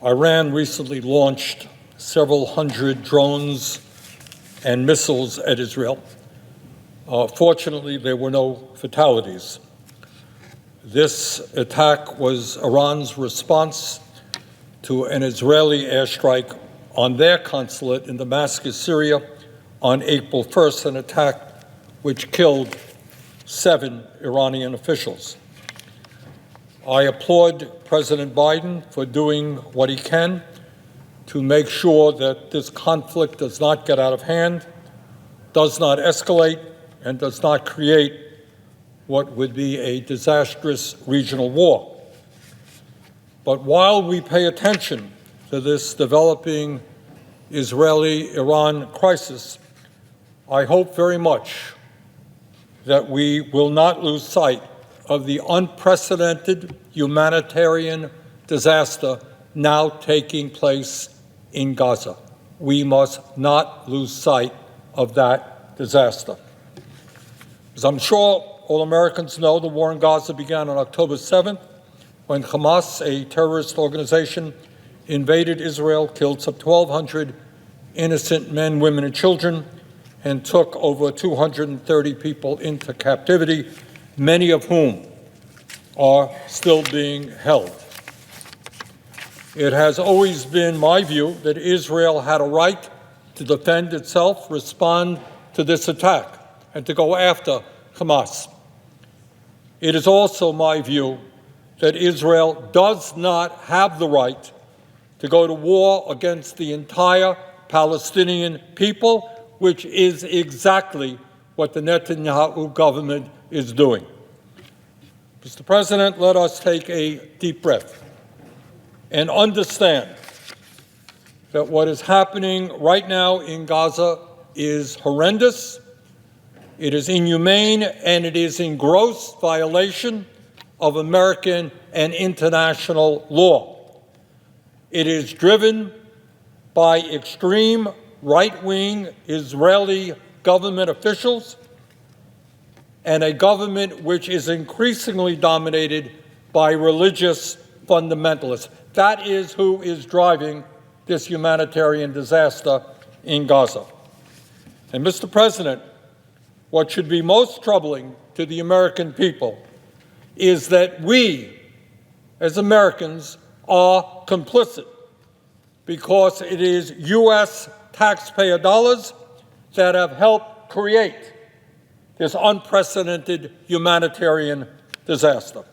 Iran recently launched several hundred drones and missiles at Israel. Fortunately, there were no fatalities. This attack was Iran's response to an Israeli airstrike on their consulate in Damascus, Syria, on April 1st, an attack which killed 7 Iranian officials. I applaud President Biden for doing what he can to make sure that this conflict does not get out of hand, does not escalate, and does not create what would be a disastrous regional war. But while we pay attention to this developing Israeli-Iran crisis, I hope very much that we will not lose sight of the unprecedented humanitarian disaster now taking place in Gaza. We must not lose sight of that disaster. As I'm sure all Americans know, the war in Gaza began on October 7th, when Hamas, a terrorist organization, invaded Israel, killed some 1,200 innocent men, women, and children, and took over 230 people into captivity, many of whom are still being held. It has always been my view that Israel had a right to defend itself, respond to this attack, and to go after Hamas. It is also my view that Israel does not have the right to go to war against the entire Palestinian people, which is exactly what the Netanyahu government is doing. Mr. President, let us take a deep breath and understand that what is happening right now in Gaza is horrendous, it is inhumane, and it is in gross violation of American and international law. It is driven by extreme right-wing Israeli government officials and a government which is increasingly dominated by religious fundamentalists. That is who is driving this humanitarian disaster in Gaza. And Mr. President, what should be most troubling to the American people is that we, as Americans, are complicit because it is U.S. taxpayer dollars that have helped create this unprecedented humanitarian disaster.